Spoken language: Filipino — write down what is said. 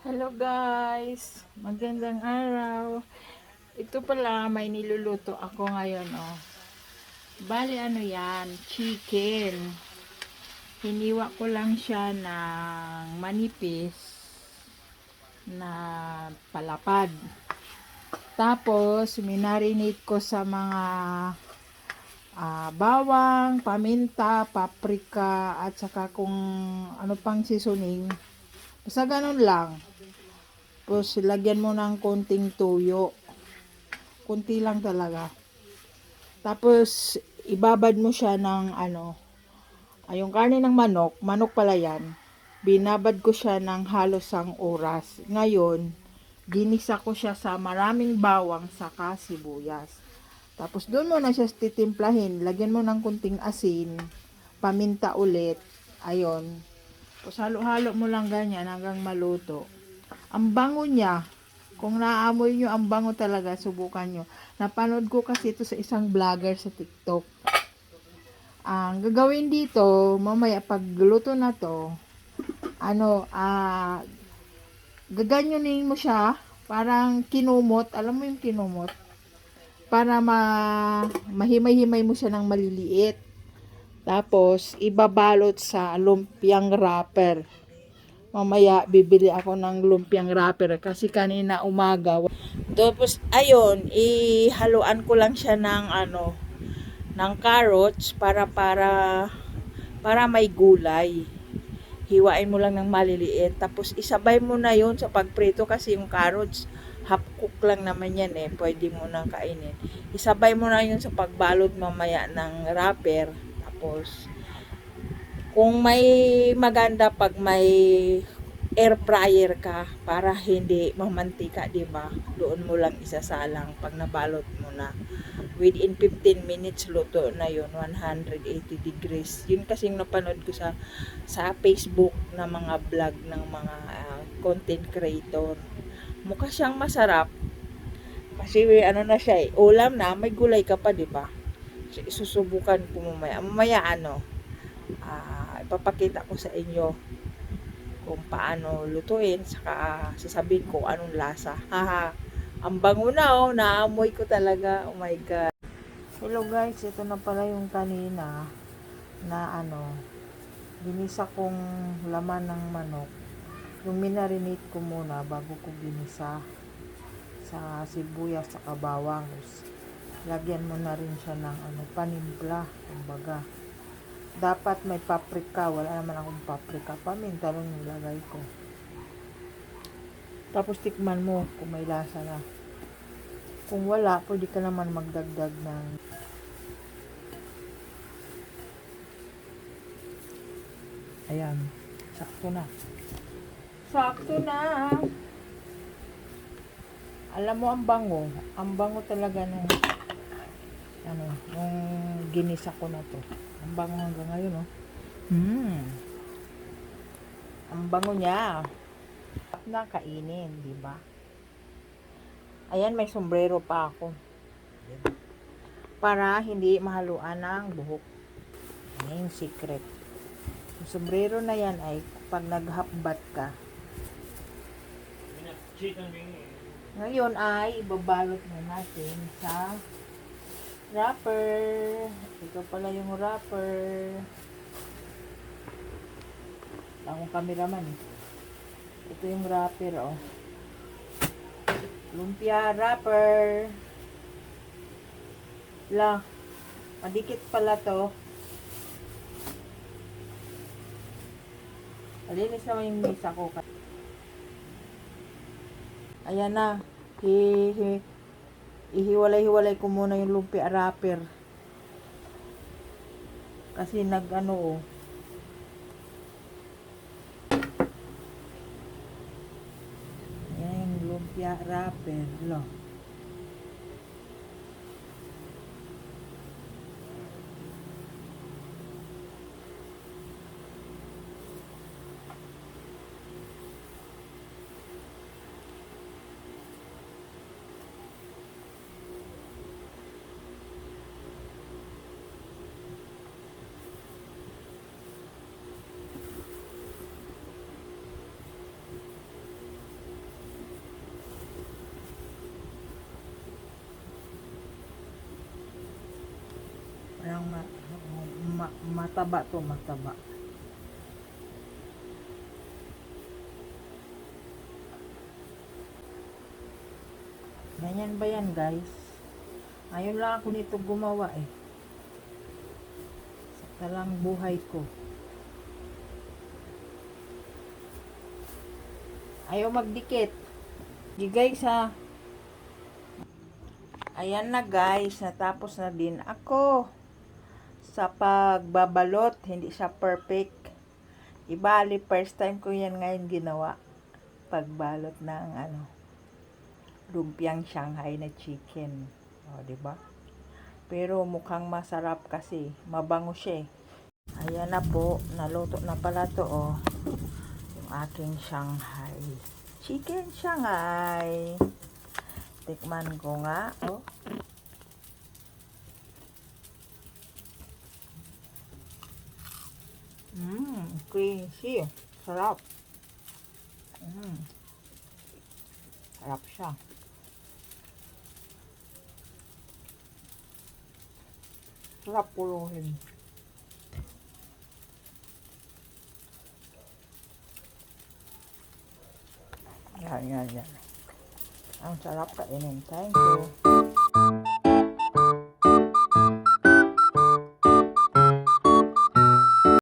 Hello guys, magandang araw. Ito pala may niluluto ako ngayon oh. Bali ano yan, chicken. Hiniwa ko lang siya ng manipis na palapad. Tapos minarinate ko sa mga bawang, paminta, paprika at saka kung ano pang seasoning. Basta ganun lang. Tapos lagyan mo ng konting tuyo. Kunti lang talaga. Tapos ibabad mo siya ng yung karne ng manok, manok pala yan. Binabad ko siya ng halos 1 oras. Ngayon, ginisa ko siya sa maraming bawang saka sibuyas. Tapos doon mo na siya titimplahin. Lagyan mo ng kunting asin, paminta ulit. Ayon. Tapos halo-halo mo lang ganyan hanggang maluto. Ang bango niya. Kung naamoy nyo ang bango talaga, subukan nyo. Napanood ko kasi ito sa isang vlogger sa TikTok. Ang gagawin dito, mamaya pag luto na to, gaganyonin mo siya, parang kinumot, alam mo yung kinumot? Para mahimay-himay mo siya ng maliliit. Tapos, ibabalot sa lumpiang wrapper. Mamaya, bibili ako ng lumpiang wrapper kasi kanina umaga. Tapos, ayun, ihaluan ko lang siya ng carrots para may gulay. Hiwain mo lang ng maliliit. Tapos, isabay mo na yun sa pagprito kasi yung carrots, half cook lang naman yan eh. Pwede mo nang kainin. Isabay mo na yun sa pagbalot mamaya ng wrapper. Tapos, kung may maganda pag may air fryer ka para hindi mamantika, 'di ba? Doon mo lang isasalang pag nabalot mo na. Within 15 minutes luto na 'yon, 180 degrees. Yun kasi yung napanood ko sa Facebook na mga vlog ng mga content creator. Mukha siyang masarap. Kasi na siya eh, ulam na, may gulay ka pa, 'di ba? So, isusubukan ko mamaya. Mamaya ipapakita ko sa inyo kung paano lutuin, saka sasabihin ko anong lasa. Haha, ang bango na oh, naamoy ko talaga. Oh my God. Hello guys, ito na pala yung kanina na ginisa kong laman ng manok. Yung minarinate ko muna bago ko ginisa sa sibuyas sa bawang. Lagyan mo na rin siya ng panimpla, kumbaga. Dapat may paprika. Wala naman akong paprika. Paminta lang yung lagay ko. Tapos tikman mo kung may lasa na. Kung wala, pwede ka naman magdagdag ng ayan. Sakto na. Sakto na. Alam mo ang bango. Ang bango talaga ng nung ginisa ko na to. Ang bango hanggang ngayon, oh. Ang bango niya. Na kainin, di ba? Ayan, may sombrero pa ako. Diba? Para hindi mahaluan ng buhok. Ayan yung secret. Yung sombrero na yan ay pag naghapbat ka. Ngayon ay ibabalot na natin sa wrapper. Ito pala yung wrapper. Akong cameraman eh. Ito yung wrapper oh. Lumpia wrapper. Madikit pala to. Malinis naman yung misa ko. Ayan na. Ihiwalay-hiwalay ko muna yung lumpia wrapper. Kasi oh. Ayan yung lumpia wrapper. mataba to, mataba. Ganyan ba yan, guys? Ayun lang ako nito gumawa eh. Sa talang buhay ko. Ayaw magdikit. Di guys ha. Ayan na guys, natapos na din ako sa pagbabalot. Hindi siya perfect. Ibali, first time ko yan ngayon ginawa. Pagbalot ng lumpiang Shanghai na chicken. O, diba? Pero mukhang masarap kasi mabango siya eh. Ayan na po, naluto na pala to oh. Yung aking Shanghai. Chicken Shanghai. Tikman ko nga oh. Crunchy. Sarap. Sarap siya. Sarap puluhin. Yan. Ang sarap kainin. Thank you.